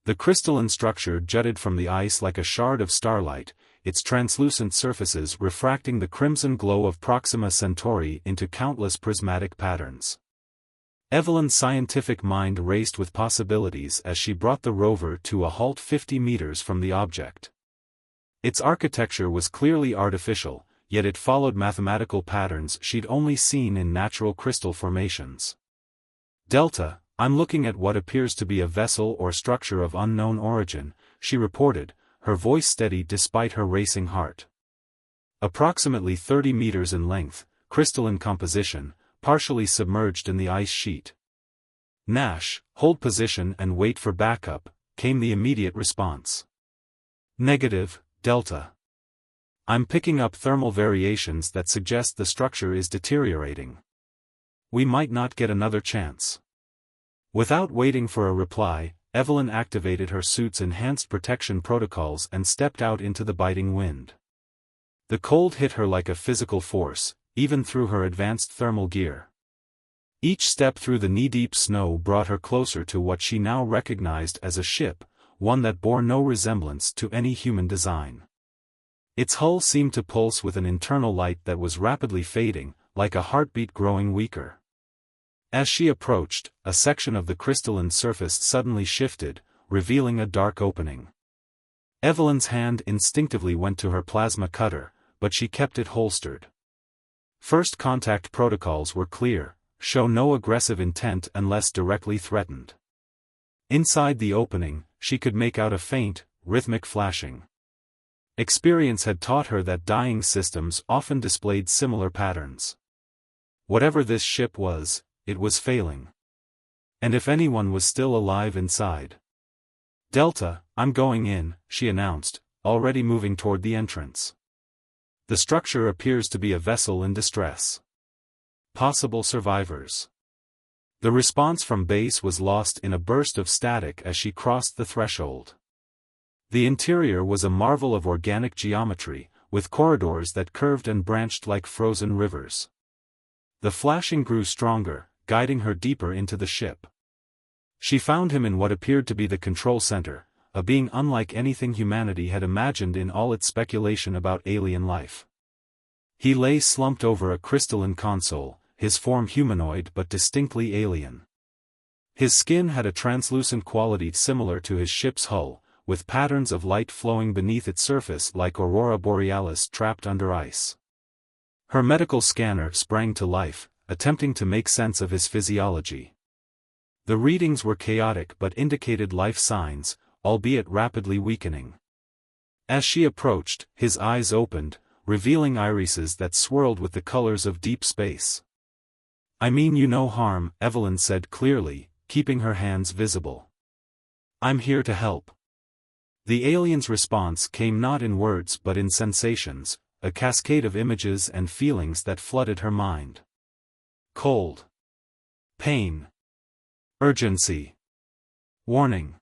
The crystalline structure jutted from the ice like a shard of starlight, its translucent surfaces refracting the crimson glow of Proxima Centauri into countless prismatic patterns. Evelyn's scientific mind raced with possibilities as she brought the rover to a halt 50 meters from the object. Its architecture was clearly artificial, yet it followed mathematical patterns she'd only seen in natural crystal formations. "Delta, I'm looking at what appears to be a vessel or structure of unknown origin," she reported, her voice steady despite her racing heart. Approximately 30 meters in length, crystalline composition, partially submerged in the ice sheet. "Nash, hold position and wait for backup," came the immediate response. "Negative, Delta. I'm picking up thermal variations that suggest the structure is deteriorating. We might not get another chance." Without waiting for a reply, Evelyn activated her suit's enhanced protection protocols and stepped out into the biting wind. The cold hit her like a physical force, even through her advanced thermal gear. Each step through the knee-deep snow brought her closer to what she now recognized as a ship, one that bore no resemblance to any human design. Its hull seemed to pulse with an internal light that was rapidly fading, like a heartbeat growing weaker. As she approached, a section of the crystalline surface suddenly shifted, revealing a dark opening. Evelyn's hand instinctively went to her plasma cutter, but she kept it holstered. First contact protocols were clear: show no aggressive intent unless directly threatened. Inside the opening, she could make out a faint, rhythmic flashing. Experience had taught her that dying systems often displayed similar patterns. Whatever this ship was, it was failing. And if anyone was still alive inside. "Delta, I'm going in," she announced, already moving toward the entrance. "The structure appears to be a vessel in distress. Possible survivors." The response from base was lost in a burst of static as she crossed the threshold. The interior was a marvel of organic geometry, with corridors that curved and branched like frozen rivers. The flashing grew stronger, guiding her deeper into the ship. She found him in what appeared to be the control center, a being unlike anything humanity had imagined in all its speculation about alien life. He lay slumped over a crystalline console, his form humanoid but distinctly alien. His skin had a translucent quality similar to his ship's hull, with patterns of light flowing beneath its surface like aurora borealis trapped under ice. Her medical scanner sprang to life, attempting to make sense of his physiology. The readings were chaotic but indicated life signs, albeit rapidly weakening. As she approached, his eyes opened, revealing irises that swirled with the colors of deep space. "I mean you no harm," Evelyn said clearly, keeping her hands visible. "I'm here to help." The alien's response came not in words but in sensations, a cascade of images and feelings that flooded her mind. Cold. Pain. Urgency. Warning.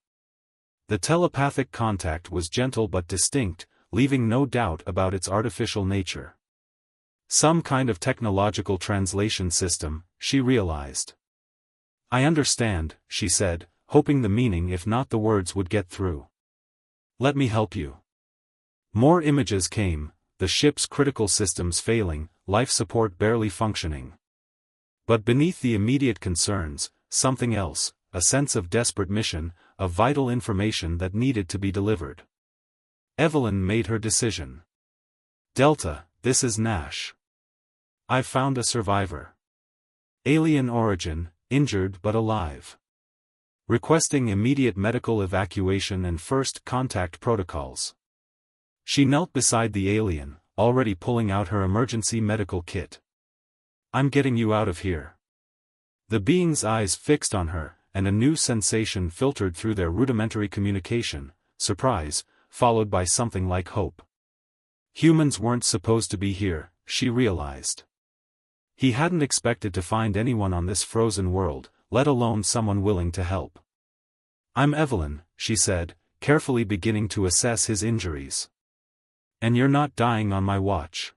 The telepathic contact was gentle but distinct, leaving no doubt about its artificial nature. Some kind of technological translation system, she realized. "I understand," she said, hoping the meaning if not the words would get through. "Let me help you." More images came, the ship's critical systems failing, life support barely functioning. But beneath the immediate concerns, something else, a sense of desperate mission, of vital information that needed to be delivered. Evelyn made her decision. "Delta, this is Nash. I've found a survivor. Alien origin, injured but alive. Requesting immediate medical evacuation and first contact protocols." She knelt beside the alien, already pulling out her emergency medical kit. "I'm getting you out of here." The being's eyes fixed on her, and a new sensation filtered through their rudimentary communication: surprise, followed by something like hope. Humans weren't supposed to be here, she realized. He hadn't expected to find anyone on this frozen world, let alone someone willing to help. "I'm Evelyn," she said, carefully beginning to assess his injuries. "And you're not dying on my watch."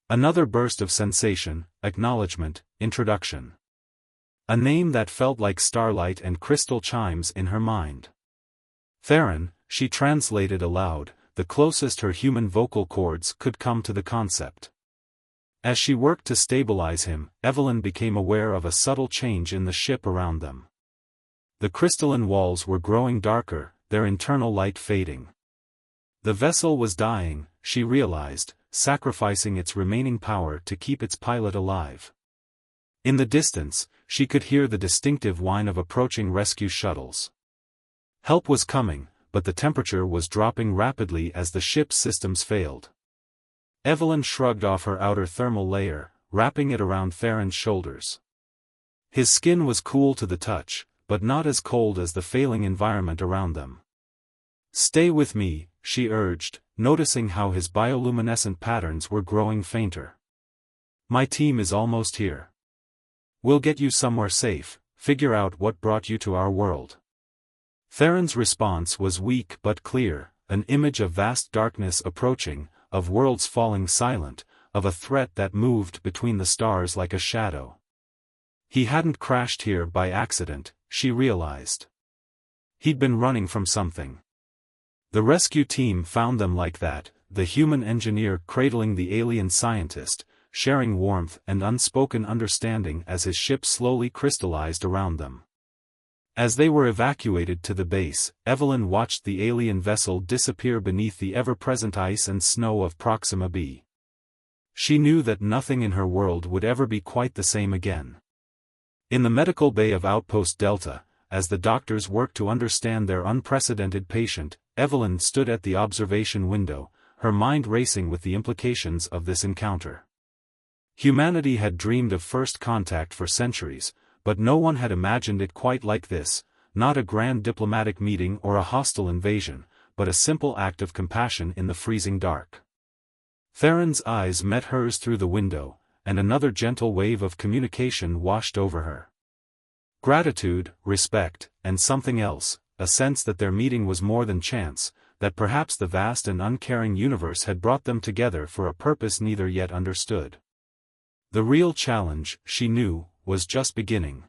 Another burst of sensation, acknowledgement, introduction. A name that felt like starlight and crystal chimes in her mind. Theron, she translated aloud, the closest her human vocal cords could come to the concept. As she worked to stabilize him, Evelyn became aware of a subtle change in the ship around them. The crystalline walls were growing darker, their internal light fading. The vessel was dying, she realized, sacrificing its remaining power to keep its pilot alive. In the distance, she could hear the distinctive whine of approaching rescue shuttles. Help was coming, but the temperature was dropping rapidly as the ship's systems failed. Evelyn shrugged off her outer thermal layer, wrapping it around Theron's shoulders. His skin was cool to the touch, but not as cold as the failing environment around them. "Stay with me," she urged, noticing how his bioluminescent patterns were growing fainter. "My team is almost here. We'll get you somewhere safe, figure out what brought you to our world." Theron's response was weak but clear, an image of vast darkness approaching, of worlds falling silent, of a threat that moved between the stars like a shadow. He hadn't crashed here by accident, she realized. He'd been running from something. The rescue team found them like that, the human engineer cradling the alien scientist, sharing warmth and unspoken understanding as his ship slowly crystallized around them. As they were evacuated to the base, Evelyn watched the alien vessel disappear beneath the ever-present ice and snow of Proxima b. She knew that nothing in her world would ever be quite the same again. In the medical bay of Outpost Delta, as the doctors worked to understand their unprecedented patient, Evelyn stood at the observation window, her mind racing with the implications of this encounter. Humanity had dreamed of first contact for centuries, but no one had imagined it quite like this, not a grand diplomatic meeting or a hostile invasion, but a simple act of compassion in the freezing dark. Theron's eyes met hers through the window, and another gentle wave of communication washed over her. Gratitude, respect, and something else, a sense that their meeting was more than chance, that perhaps the vast and uncaring universe had brought them together for a purpose neither yet understood. The real challenge, she knew, was just beginning.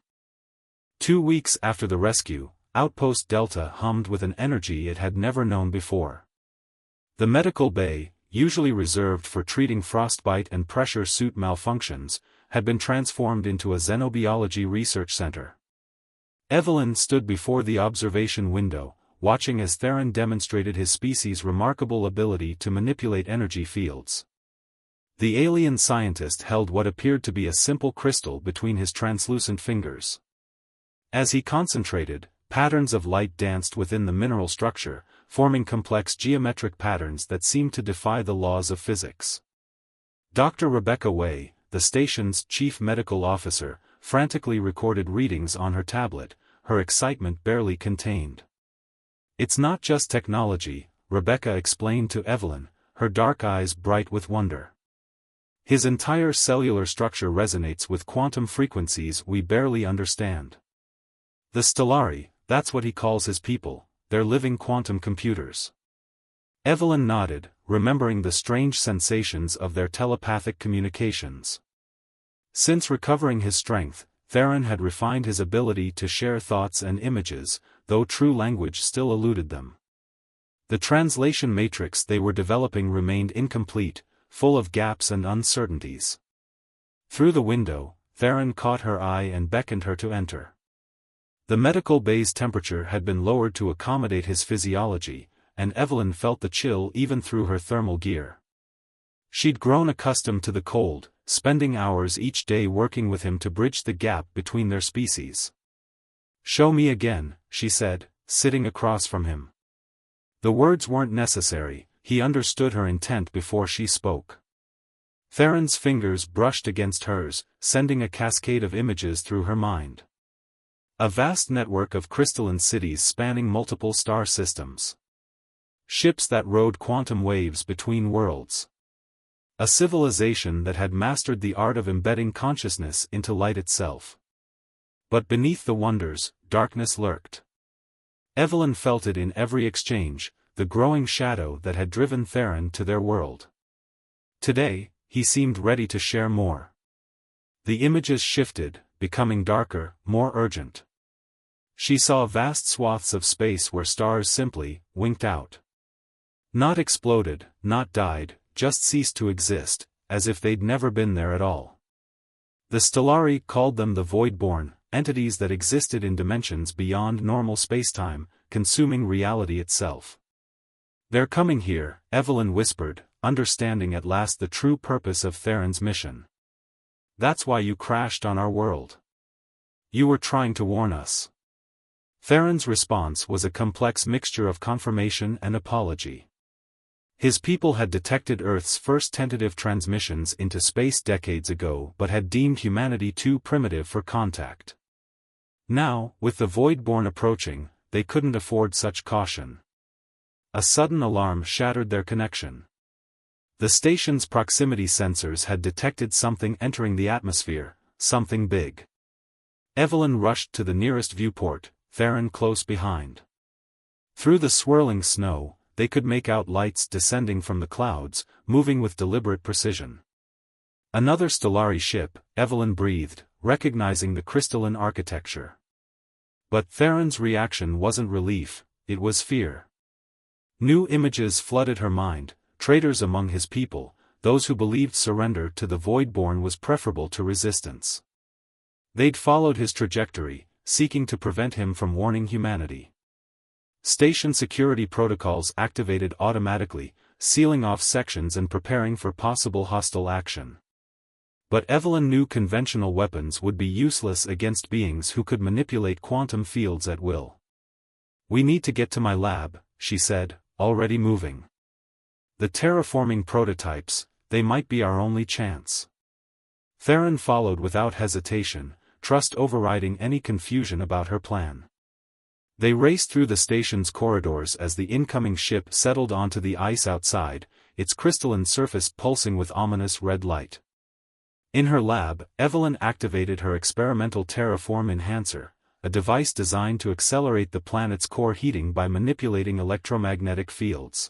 2 weeks after the rescue, Outpost Delta hummed with an energy it had never known before. The medical bay, usually reserved for treating frostbite and pressure suit malfunctions, had been transformed into a xenobiology research center. Evelyn stood before the observation window, watching as Theron demonstrated his species' remarkable ability to manipulate energy fields. The alien scientist held what appeared to be a simple crystal between his translucent fingers. As he concentrated, patterns of light danced within the mineral structure, forming complex geometric patterns that seemed to defy the laws of physics. Dr. Rebecca Way, the station's chief medical officer, frantically recorded readings on her tablet, her excitement barely contained. "It's not just technology," Rebecca explained to Evelyn, her dark eyes bright with wonder. "His entire cellular structure resonates with quantum frequencies we barely understand. The Stellari, that's what he calls his people, they're living quantum computers." Evelyn nodded, remembering the strange sensations of their telepathic communications. Since recovering his strength, Theron had refined his ability to share thoughts and images, though true language still eluded them. The translation matrix they were developing remained incomplete, full of gaps and uncertainties. Through the window, Theron caught her eye and beckoned her to enter. The medical bay's temperature had been lowered to accommodate his physiology, and Evelyn felt the chill even through her thermal gear. She'd grown accustomed to the cold, spending hours each day working with him to bridge the gap between their species. "Show me again," she said, sitting across from him. The words weren't necessary, he understood her intent before she spoke. Theron's fingers brushed against hers, sending a cascade of images through her mind. A vast network of crystalline cities spanning multiple star systems. Ships that rode quantum waves between worlds. A civilization that had mastered the art of embedding consciousness into light itself. But beneath the wonders, darkness lurked. Evelyn felt it in every exchange, the growing shadow that had driven Theron to their world. Today, he seemed ready to share more. The images shifted, becoming darker, more urgent. She saw vast swaths of space where stars simply winked out. Not exploded, not died, just ceased to exist, as if they'd never been there at all. The Stellari called them the Voidborn, entities that existed in dimensions beyond normal spacetime, consuming reality itself. "They're coming here," Evelyn whispered, understanding at last the true purpose of Theron's mission. "That's why you crashed on our world. You were trying to warn us." Theron's response was a complex mixture of confirmation and apology. His people had detected Earth's first tentative transmissions into space decades ago but had deemed humanity too primitive for contact. Now, with the Voidborn approaching, they couldn't afford such caution. A sudden alarm shattered their connection. The station's proximity sensors had detected something entering the atmosphere, something big. Evelyn rushed to the nearest viewport, Theron close behind. Through the swirling snow, they could make out lights descending from the clouds, moving with deliberate precision. "Another Stellari ship," Evelyn breathed, recognizing the crystalline architecture. But Theron's reaction wasn't relief, it was fear. New images flooded her mind, traitors among his people, those who believed surrender to the Voidborn was preferable to resistance. They'd followed his trajectory, seeking to prevent him from warning humanity. Station security protocols activated automatically, sealing off sections and preparing for possible hostile action. But Evelyn knew conventional weapons would be useless against beings who could manipulate quantum fields at will. "We need to get to my lab," she said, already moving. "The terraforming prototypes, they might be our only chance." Theron followed without hesitation, trust overriding any confusion about her plan. They raced through the station's corridors as the incoming ship settled onto the ice outside, its crystalline surface pulsing with ominous red light. In her lab, Evelyn activated her experimental terraform enhancer, a device designed to accelerate the planet's core heating by manipulating electromagnetic fields.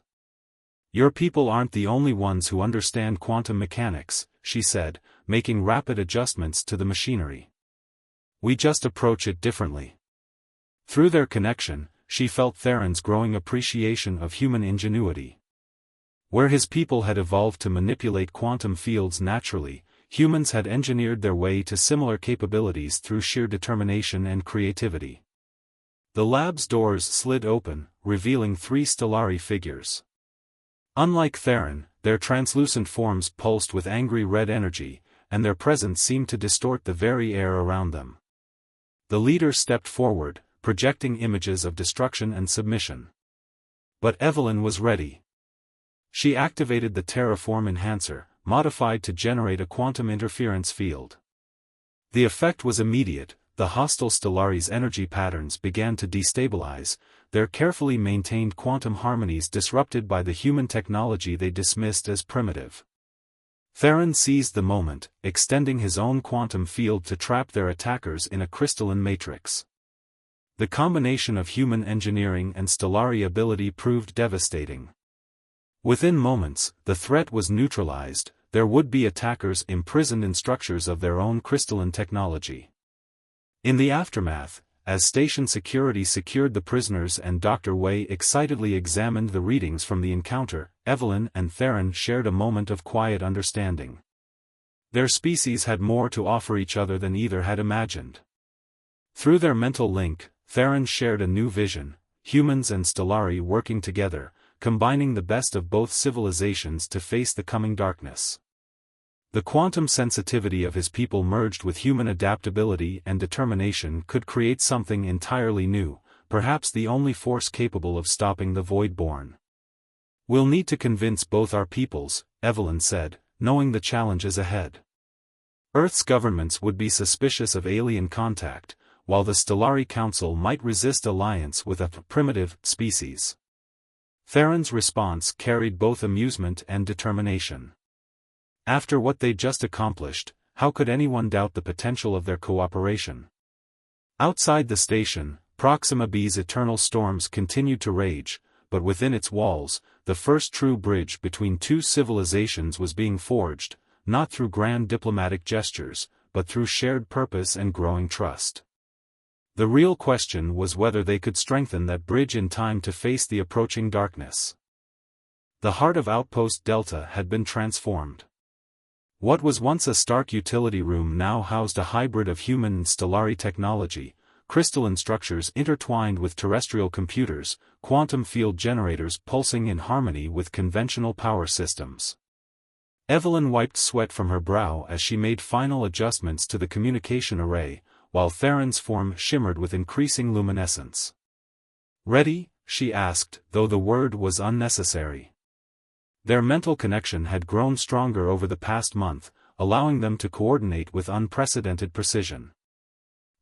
"Your people aren't the only ones who understand quantum mechanics," she said, making rapid adjustments to the machinery. "We just approach it differently." Through their connection, she felt Theron's growing appreciation of human ingenuity. Where his people had evolved to manipulate quantum fields naturally, humans had engineered their way to similar capabilities through sheer determination and creativity. The lab's doors slid open, revealing 3 Stellari figures. Unlike Theron, their translucent forms pulsed with angry red energy, and their presence seemed to distort the very air around them. The leader stepped forward, projecting images of destruction and submission. But Evelyn was ready. She activated the terraform enhancer, modified to generate a quantum interference field. The effect was immediate. The hostile Stellari's energy patterns began to destabilize, their carefully maintained quantum harmonies disrupted by the human technology they dismissed as primitive. Theron seized the moment, extending his own quantum field to trap their attackers in a crystalline matrix. The combination of human engineering and Stellari ability proved devastating. Within moments, the threat was neutralized, their would-be attackers imprisoned in structures of their own crystalline technology. In the aftermath, as station security secured the prisoners and Dr. Wei excitedly examined the readings from the encounter, Evelyn and Theron shared a moment of quiet understanding. Their species had more to offer each other than either had imagined. Through their mental link, Theron shared a new vision, humans and Stellari working together, combining the best of both civilizations to face the coming darkness. The quantum sensitivity of his people merged with human adaptability and determination could create something entirely new, perhaps the only force capable of stopping the Voidborn. "We'll need to convince both our peoples," Evelyn said, knowing the challenges ahead. Earth's governments would be suspicious of alien contact, while the Stellari Council might resist alliance with a primitive species. Theron's response carried both amusement and determination. After what they'd just accomplished, how could anyone doubt the potential of their cooperation? Outside the station, Proxima B's eternal storms continued to rage, but within its walls, the first true bridge between two civilizations was being forged, not through grand diplomatic gestures, but through shared purpose and growing trust. The real question was whether they could strengthen that bridge in time to face the approaching darkness. The heart of Outpost Delta had been transformed. What was once a stark utility room now housed a hybrid of human and Stellari technology, crystalline structures intertwined with terrestrial computers, quantum field generators pulsing in harmony with conventional power systems. Evelyn wiped sweat from her brow as she made final adjustments to the communication array, while Theron's form shimmered with increasing luminescence. "Ready?" she asked, though the word was unnecessary. Their mental connection had grown stronger over the past month, allowing them to coordinate with unprecedented precision.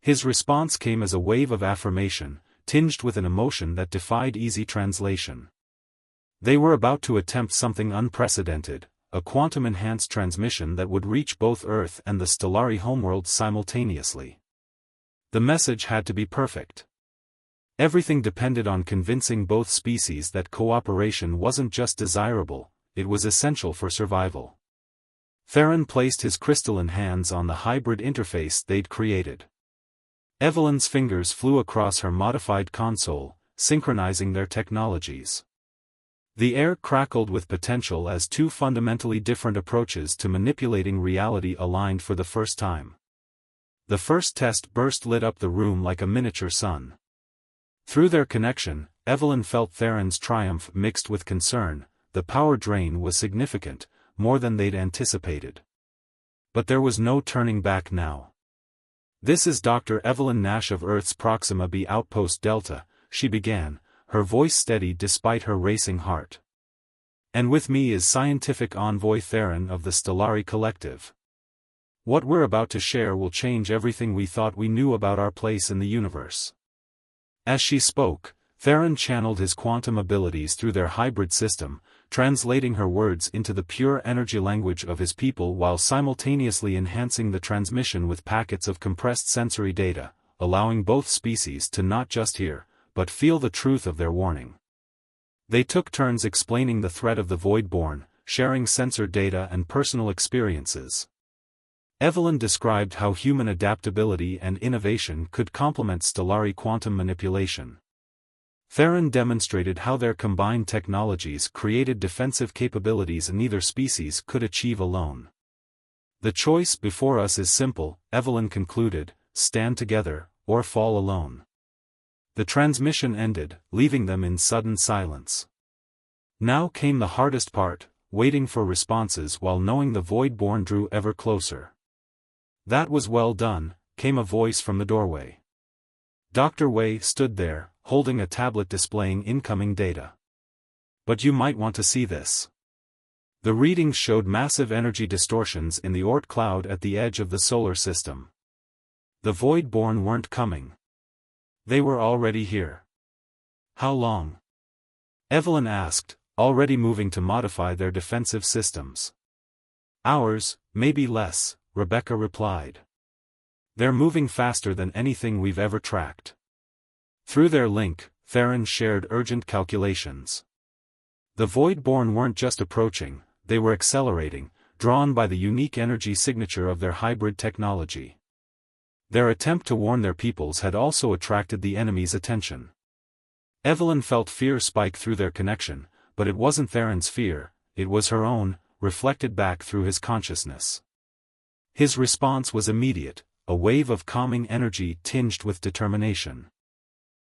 His response came as a wave of affirmation, tinged with an emotion that defied easy translation. They were about to attempt something unprecedented, a quantum-enhanced transmission that would reach both Earth and the Stellari homeworld simultaneously. The message had to be perfect. Everything depended on convincing both species that cooperation wasn't just desirable, it was essential for survival. Theron placed his crystalline hands on the hybrid interface they'd created. Evelyn's fingers flew across her modified console, synchronizing their technologies. The air crackled with potential as two fundamentally different approaches to manipulating reality aligned for the first time. The first test burst lit up the room like a miniature sun. Through their connection, Evelyn felt Theron's triumph mixed with concern. The power drain was significant, more than they'd anticipated. But there was no turning back now. "This is Dr. Evelyn Nash of Earth's Proxima B Outpost Delta," she began, her voice steady despite her racing heart. "And with me is scientific envoy Theron of the Stellari Collective. What we're about to share will change everything we thought we knew about our place in the universe." As she spoke, Theron channeled his quantum abilities through their hybrid system, translating her words into the pure energy language of his people while simultaneously enhancing the transmission with packets of compressed sensory data, allowing both species to not just hear, but feel the truth of their warning. They took turns explaining the threat of the Voidborn, sharing sensor data and personal experiences. Evelyn described how human adaptability and innovation could complement Stellari quantum manipulation. Theron demonstrated how their combined technologies created defensive capabilities neither species could achieve alone. "The choice before us is simple," Evelyn concluded, "stand together, or fall alone." The transmission ended, leaving them in sudden silence. Now came the hardest part, waiting for responses while knowing the Voidborn drew ever closer. "That was well done," came a voice from the doorway. Dr. Wei stood there, holding a tablet displaying incoming data. "But you might want to see this." The readings showed massive energy distortions in the Oort cloud at the edge of the solar system. The Voidborn weren't coming. They were already here. "How long?" Evelyn asked, already moving to modify their defensive systems. "Hours, maybe less," Rebecca replied. "They're moving faster than anything we've ever tracked." Through their link, Theron shared urgent calculations. The Voidborn weren't just approaching, they were accelerating, drawn by the unique energy signature of their hybrid technology. Their attempt to warn their peoples had also attracted the enemy's attention. Evelyn felt fear spike through their connection, but it wasn't Theron's fear, it was her own, reflected back through his consciousness. His response was immediate, a wave of calming energy tinged with determination.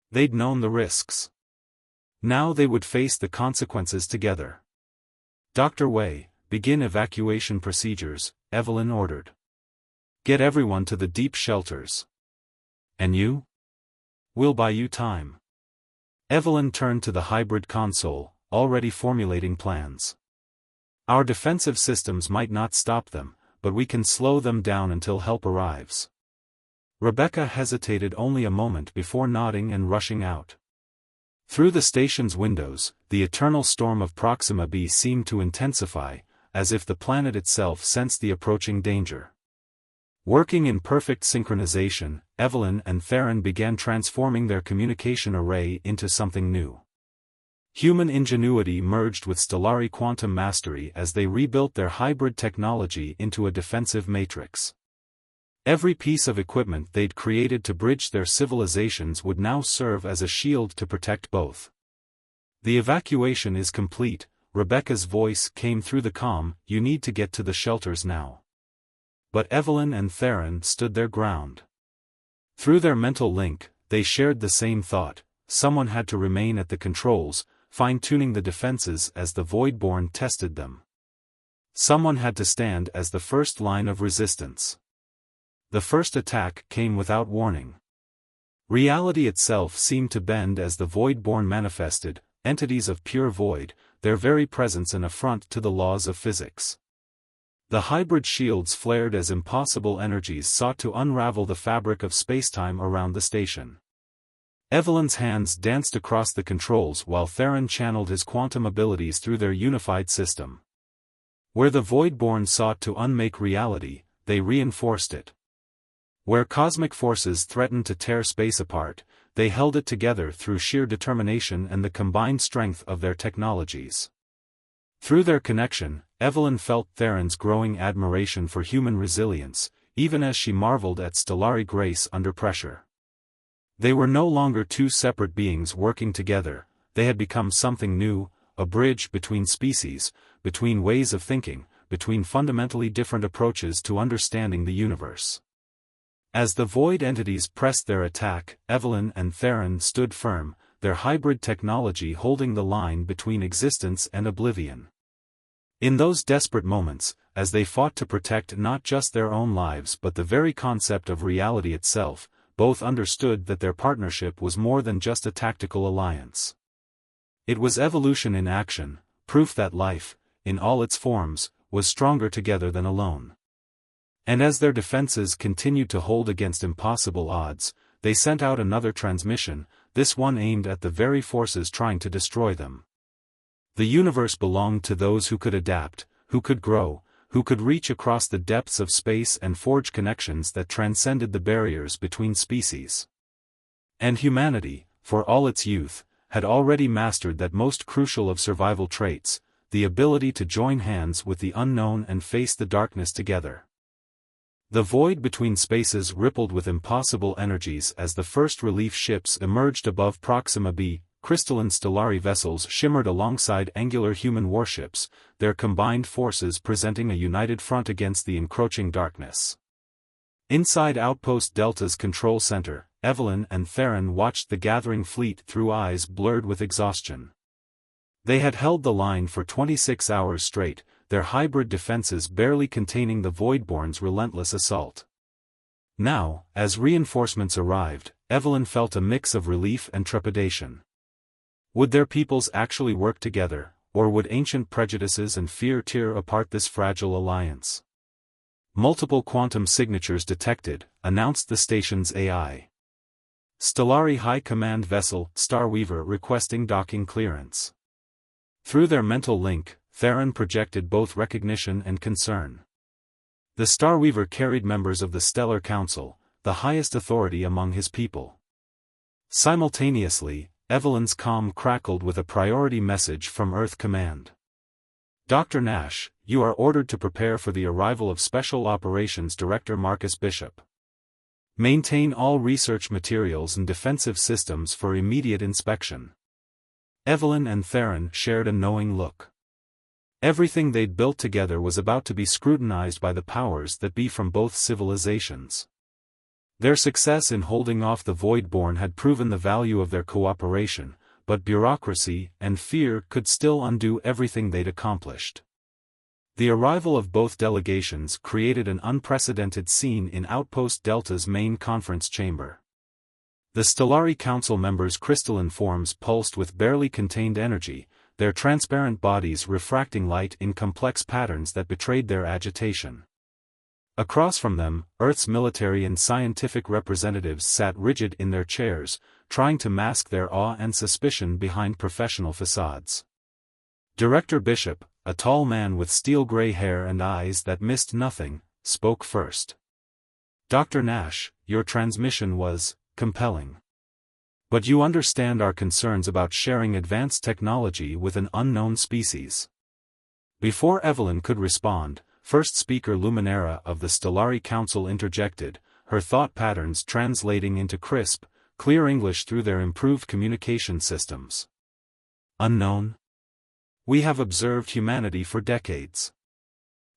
They'd known the risks. Now they would face the consequences together. "Dr. Wei, begin evacuation procedures," Evelyn ordered. "Get everyone to the deep shelters." "And you?" "We'll buy you time." Evelyn turned to the hybrid console, already formulating plans. "Our defensive systems might not stop them, but we can slow them down until help arrives." Rebecca hesitated only a moment before nodding and rushing out. Through the station's windows, the eternal storm of Proxima B seemed to intensify, as if the planet itself sensed the approaching danger. Working in perfect synchronization, Evelyn and Theron began transforming their communication array into something new. Human ingenuity merged with Stellari quantum mastery as they rebuilt their hybrid technology into a defensive matrix. Every piece of equipment they'd created to bridge their civilizations would now serve as a shield to protect both. "The evacuation is complete," Rebecca's voice came through the comm, "you need to get to the shelters now." But Evelyn and Theron stood their ground. Through their mental link, they shared the same thought: someone had to remain at the controls, fine-tuning the defenses as the Voidborn tested them. Someone had to stand as the first line of resistance. The first attack came without warning. Reality itself seemed to bend as the Voidborn manifested, entities of pure void, their very presence an affront to the laws of physics. The hybrid shields flared as impossible energies sought to unravel the fabric of spacetime around the station. Evelyn's hands danced across the controls while Theron channeled his quantum abilities through their unified system. Where the Voidborn sought to unmake reality, they reinforced it. Where cosmic forces threatened to tear space apart, they held it together through sheer determination and the combined strength of their technologies. Through their connection, Evelyn felt Theron's growing admiration for human resilience, even as she marveled at Stellari grace under pressure. They were no longer two separate beings working together, they had become something new, a bridge between species, between ways of thinking, between fundamentally different approaches to understanding the universe. As the void entities pressed their attack, Evelyn and Theron stood firm, their hybrid technology holding the line between existence and oblivion. In those desperate moments, as they fought to protect not just their own lives but the very concept of reality itself, both understood that their partnership was more than just a tactical alliance. It was evolution in action, proof that life, in all its forms, was stronger together than alone. And as their defenses continued to hold against impossible odds, they sent out another transmission, this one aimed at the very forces trying to destroy them. The universe belonged to those who could adapt, who could grow, who could reach across the depths of space and forge connections that transcended the barriers between species. And humanity, for all its youth, had already mastered that most crucial of survival traits, the ability to join hands with the unknown and face the darkness together. The void between spaces rippled with impossible energies as the first relief ships emerged above Proxima b. Crystalline Stellari vessels shimmered alongside angular human warships, their combined forces presenting a united front against the encroaching darkness. Inside Outpost Delta's control center, Evelyn and Theron watched the gathering fleet through eyes blurred with exhaustion. They had held the line for 26 hours straight, their hybrid defenses barely containing the Voidborn's relentless assault. Now, as reinforcements arrived, Evelyn felt a mix of relief and trepidation. Would their peoples actually work together, or would ancient prejudices and fear tear apart this fragile alliance? Multiple quantum signatures detected, announced the station's AI. Stellari High Command Vessel, Starweaver requesting docking clearance. Through their mental link, Theron projected both recognition and concern. The Starweaver carried members of the Stellar Council, the highest authority among his people. Simultaneously, Evelyn's comm crackled with a priority message from Earth Command. Dr. Nash, you are ordered to prepare for the arrival of Special Operations Director Marcus Bishop. Maintain all research materials and defensive systems for immediate inspection. Evelyn and Theron shared a knowing look. Everything they'd built together was about to be scrutinized by the powers that be from both civilizations. Their success in holding off the Voidborn had proven the value of their cooperation, but bureaucracy and fear could still undo everything they'd accomplished. The arrival of both delegations created an unprecedented scene in Outpost Delta's main conference chamber. The Stellari Council members' crystalline forms pulsed with barely contained energy, their transparent bodies refracting light in complex patterns that betrayed their agitation. Across from them, Earth's military and scientific representatives sat rigid in their chairs, trying to mask their awe and suspicion behind professional facades. Director Bishop, a tall man with steel-gray hair and eyes that missed nothing, spoke first. Dr. Nash, your transmission was compelling. But you understand our concerns about sharing advanced technology with an unknown species. Before Evelyn could respond, first speaker Luminera of the Stellari Council interjected, her thought patterns translating into crisp, clear English through their improved communication systems. Unknown? We have observed humanity for decades.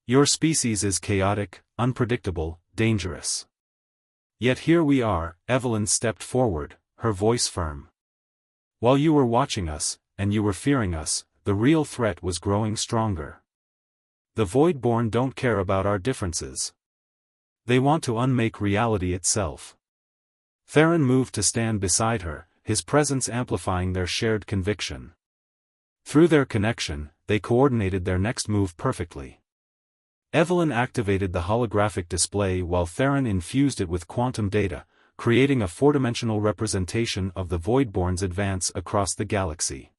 Your species is chaotic, unpredictable, dangerous. Yet here we are. Evelyn stepped forward, her voice firm. While you were watching us, and you were fearing us, the real threat was growing stronger. The Voidborn don't care about our differences. They want to unmake reality itself. Theron moved to stand beside her, his presence amplifying their shared conviction. Through their connection, they coordinated their next move perfectly. Evelyn activated the holographic display while Theron infused it with quantum data, creating a four-dimensional representation of the Voidborn's advance across the galaxy.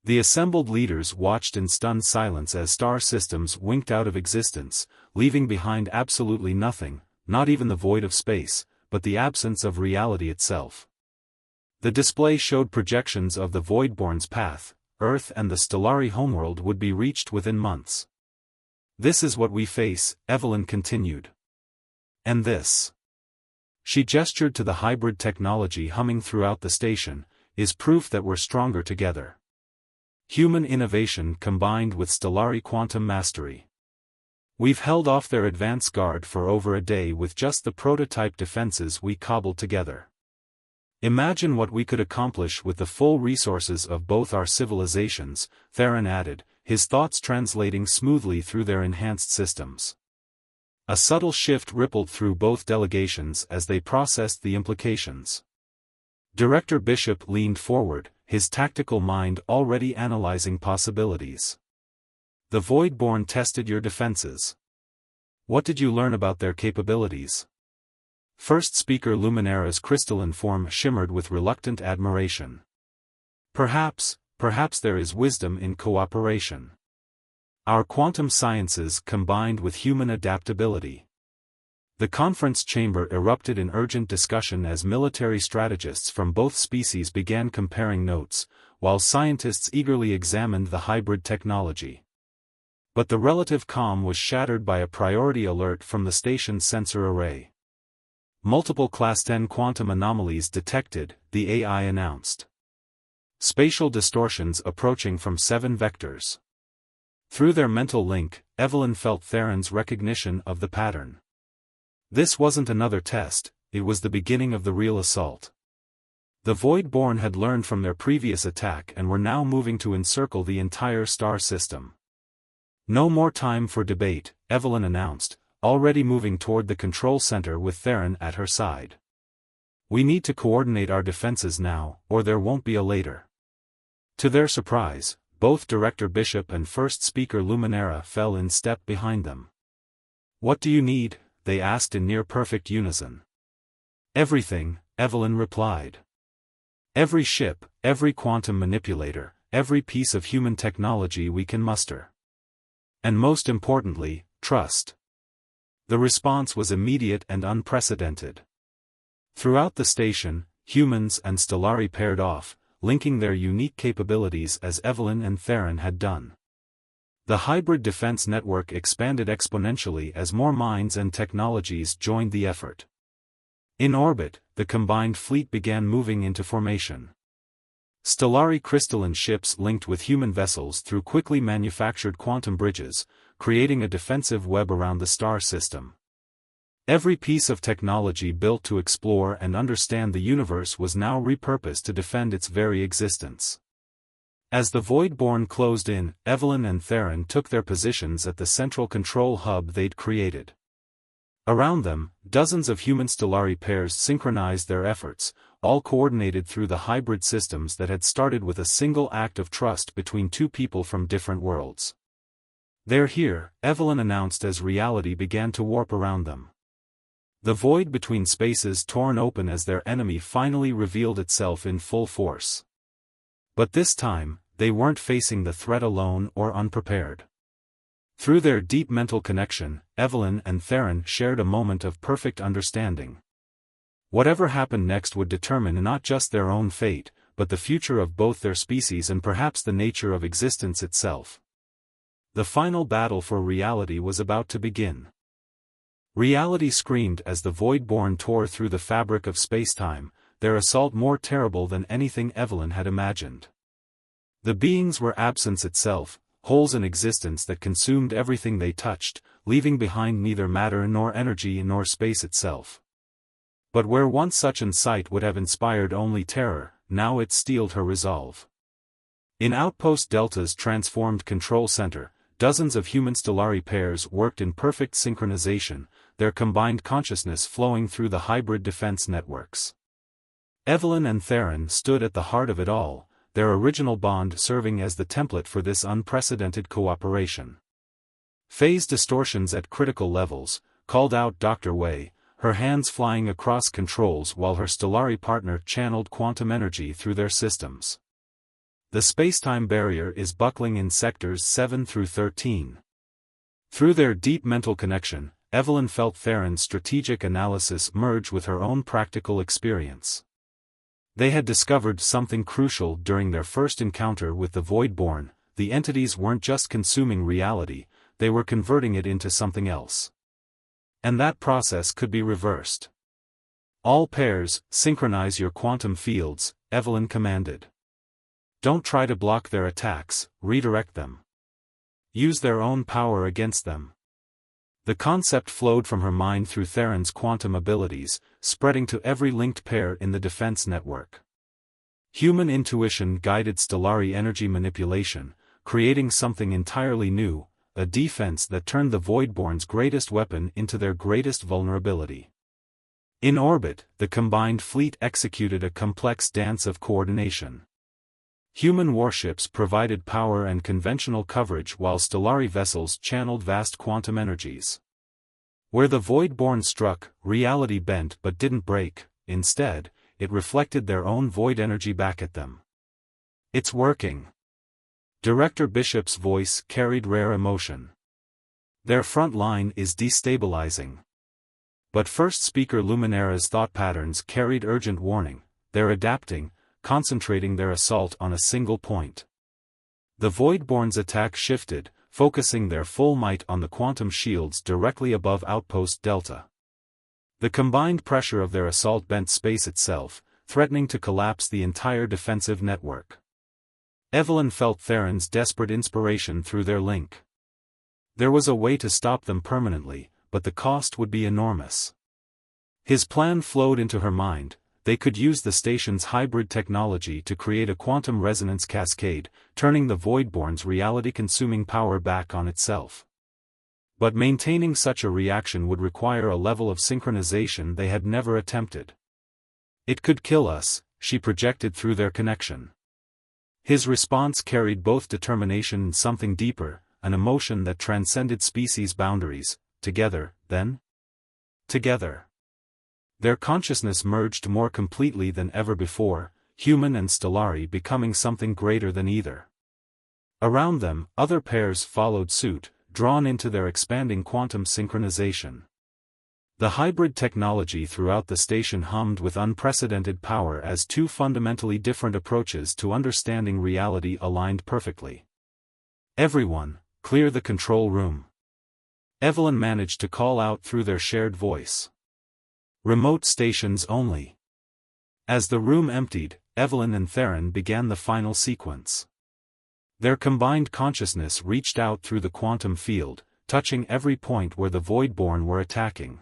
The assembled leaders watched in stunned silence as star systems winked out of existence, leaving behind absolutely nothing, not even the void of space, but the absence of reality itself. The display showed projections of the Voidborn's path. Earth and the Stellari homeworld would be reached within months. This is what we face, Evelyn continued. And this. She gestured to the hybrid technology humming throughout the station, is proof that we're stronger together. Human innovation combined with Stellari quantum mastery. We've held off their advance guard for over a day with just the prototype defenses we cobbled together. Imagine what we could accomplish with the full resources of both our civilizations, Theron added, his thoughts translating smoothly through their enhanced systems. A subtle shift rippled through both delegations as they processed the implications. Director Bishop leaned forward, his tactical mind already analyzing possibilities. The Voidborn tested your defenses. What did you learn about their capabilities? First speaker Luminera's crystalline form shimmered with reluctant admiration. Perhaps there is wisdom in cooperation. Our quantum sciences combined with human adaptability. The conference chamber erupted in urgent discussion as military strategists from both species began comparing notes, while scientists eagerly examined the hybrid technology. But the relative calm was shattered by a priority alert from the station's sensor array. Multiple Class 10 quantum anomalies detected, the AI announced. Spatial distortions approaching from 7 vectors. Through their mental link, Evelyn felt Theron's recognition of the pattern. This wasn't another test, it was the beginning of the real assault. The Voidborn had learned from their previous attack and were now moving to encircle the entire star system. No more time for debate, Evelyn announced, already moving toward the control center with Theron at her side. We need to coordinate our defenses now, or there won't be a later. To their surprise, both Director Bishop and First Speaker Luminera fell in step behind them. What do you need? They asked in near-perfect unison. Everything, Evelyn replied. Every ship, every quantum manipulator, every piece of human technology we can muster. And most importantly, trust. The response was immediate and unprecedented. Throughout the station, humans and Stellari paired off, linking their unique capabilities as Evelyn and Theron had done. The hybrid defense network expanded exponentially as more minds and technologies joined the effort. In orbit, the combined fleet began moving into formation. Stellari crystalline ships linked with human vessels through quickly manufactured quantum bridges, creating a defensive web around the star system. Every piece of technology built to explore and understand the universe was now repurposed to defend its very existence. As the Voidborn closed in, Evelyn and Theron took their positions at the central control hub they'd created. Around them, dozens of human Stellari pairs synchronized their efforts, all coordinated through the hybrid systems that had started with a single act of trust between two people from different worlds. They're here, Evelyn announced as reality began to warp around them. The void between spaces torn open as their enemy finally revealed itself in full force. But this time, they weren't facing the threat alone or unprepared. Through their deep mental connection, Evelyn and Theron shared a moment of perfect understanding. Whatever happened next would determine not just their own fate, but the future of both their species and perhaps the nature of existence itself. The final battle for reality was about to begin. Reality screamed as the Voidborn tore through the fabric of spacetime, their assault more terrible than anything Evelyn had imagined. The beings were absence itself, holes in existence that consumed everything they touched, leaving behind neither matter nor energy nor space itself. But where once such an sight would have inspired only terror, now it steeled her resolve. In Outpost Delta's transformed control center, dozens of human Stellari pairs worked in perfect synchronization, their combined consciousness flowing through the hybrid defense networks. Evelyn and Theron stood at the heart of it all, their original bond serving as the template for this unprecedented cooperation. Phase distortions at critical levels, called out Dr. Wei, her hands flying across controls while her Stellari partner channeled quantum energy through their systems. The spacetime barrier is buckling in sectors 7 through 13. Through their deep mental connection, Evelyn felt Theron's strategic analysis merge with her own practical experience. They had discovered something crucial during their first encounter with the Voidborn: the entities weren't just consuming reality, they were converting it into something else. And that process could be reversed. All pairs, synchronize your quantum fields, Evelyn commanded. Don't try to block their attacks, redirect them. Use their own power against them. The concept flowed from her mind through Theron's quantum abilities, spreading to every linked pair in the defense network. Human intuition guided Stellari energy manipulation, creating something entirely new, a defense that turned the Voidborn's greatest weapon into their greatest vulnerability. In orbit, the combined fleet executed a complex dance of coordination. Human warships provided power and conventional coverage while Stellari vessels channeled vast quantum energies. Where the Voidborn struck, reality bent but didn't break, instead, it reflected their own void energy back at them. It's working. Director Bishop's voice carried rare emotion. Their front line is destabilizing. But First Speaker Luminara's thought patterns carried urgent warning: they're adapting, concentrating their assault on a single point. The Voidborn's attack shifted, focusing their full might on the quantum shields directly above Outpost Delta. The combined pressure of their assault bent space itself, threatening to collapse the entire defensive network. Evelyn felt Theron's desperate inspiration through their link. There was a way to stop them permanently, but the cost would be enormous. His plan flowed into her mind: they could use the station's hybrid technology to create a quantum resonance cascade, turning the Voidborn's reality-consuming power back on itself. But maintaining such a reaction would require a level of synchronization they had never attempted. It could kill us, she projected through their connection. His response carried both determination and something deeper, an emotion that transcended species boundaries. Together, then? Together. Their consciousness merged more completely than ever before, human and Stellari becoming something greater than either. Around them, other pairs followed suit, drawn into their expanding quantum synchronization. The hybrid technology throughout the station hummed with unprecedented power as two fundamentally different approaches to understanding reality aligned perfectly. Everyone, clear the control room. Evelyn managed to call out through their shared voice. Remote stations only. As the room emptied, Evelyn and Theron began the final sequence. Their combined consciousness reached out through the quantum field, touching every point where the Voidborn were attacking.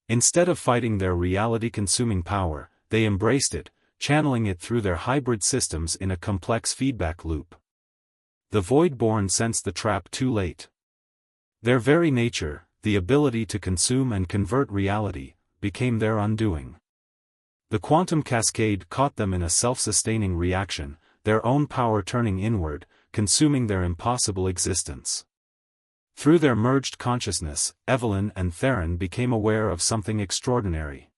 Instead of fighting their reality-consuming power, they embraced it, channeling it through their hybrid systems in a complex feedback loop. The Voidborn sensed the trap too late. Their very nature, the ability to consume and convert reality, became their undoing. The quantum cascade caught them in a self-sustaining reaction, their own power turning inward, consuming their impossible existence. Through their merged consciousness, Evelyn and Theron became aware of something extraordinary.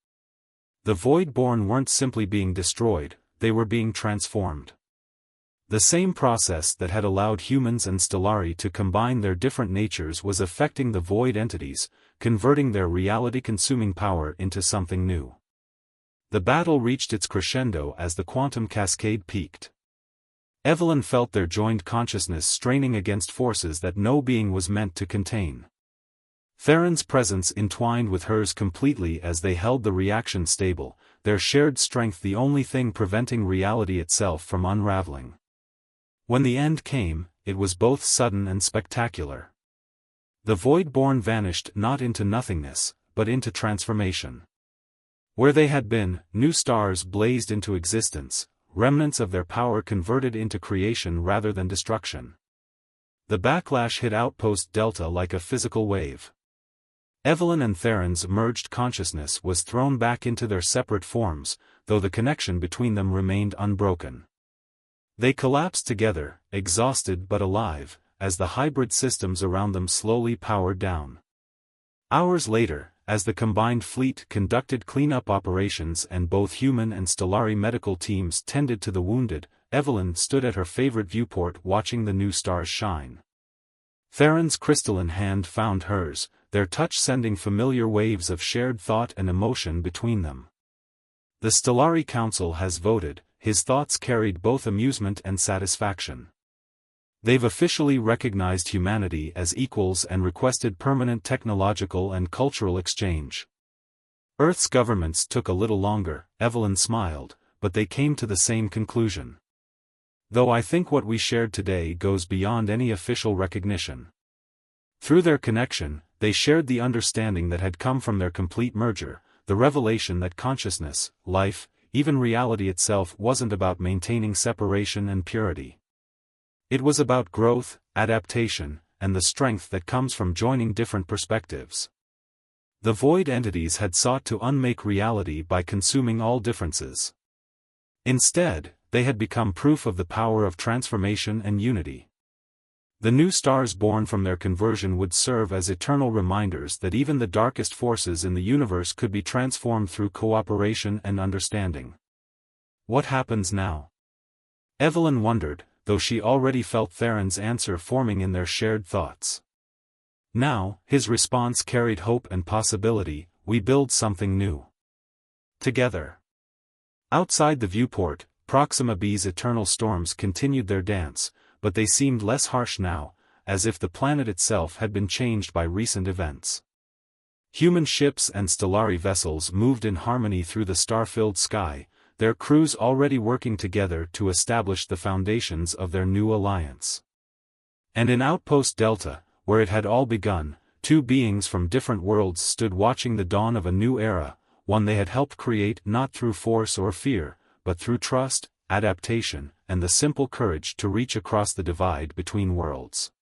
The Voidborn weren't simply being destroyed, they were being transformed. The same process that had allowed humans and Stellari to combine their different natures was affecting the void entities, converting their reality-consuming power into something new. The battle reached its crescendo as the quantum cascade peaked. Evelyn felt their joined consciousness straining against forces that no being was meant to contain. Theron's presence entwined with hers completely as they held the reaction stable, their shared strength the only thing preventing reality itself from unraveling. When the end came, it was both sudden and spectacular. The Void-born vanished not into nothingness, but into transformation. Where they had been, new stars blazed into existence, remnants of their power converted into creation rather than destruction. The backlash hit Outpost Delta like a physical wave. Evelyn and Theron's merged consciousness was thrown back into their separate forms, though the connection between them remained unbroken. They collapsed together, exhausted but alive, as the hybrid systems around them slowly powered down. Hours later, as the combined fleet conducted cleanup operations and both human and Stellari medical teams tended to the wounded, Evelyn stood at her favorite viewport watching the new stars shine. Theron's crystalline hand found hers, their touch sending familiar waves of shared thought and emotion between them. The Stellari Council has voted, his thoughts carried both amusement and satisfaction. They've officially recognized humanity as equals and requested permanent technological and cultural exchange. Earth's governments took a little longer, Evelyn smiled, but they came to the same conclusion. Though I think what we shared today goes beyond any official recognition. Through their connection, they shared the understanding that had come from their complete merger, the revelation that consciousness, life, even reality itself wasn't about maintaining separation and purity. It was about growth, adaptation, and the strength that comes from joining different perspectives. The void entities had sought to unmake reality by consuming all differences. Instead, they had become proof of the power of transformation and unity. The new stars born from their conversion would serve as eternal reminders that even the darkest forces in the universe could be transformed through cooperation and understanding. What happens now? Evelyn wondered, though she already felt Theron's answer forming in their shared thoughts. Now, his response carried hope and possibility: we build something new. Together. Outside the viewport, Proxima B's eternal storms continued their dance, but they seemed less harsh now, as if the planet itself had been changed by recent events. Human ships and Stellari vessels moved in harmony through the star-filled sky, their crews already working together to establish the foundations of their new alliance. And in Outpost Delta, where it had all begun, two beings from different worlds stood watching the dawn of a new era, one they had helped create not through force or fear, but through trust, adaptation, and the simple courage to reach across the divide between worlds.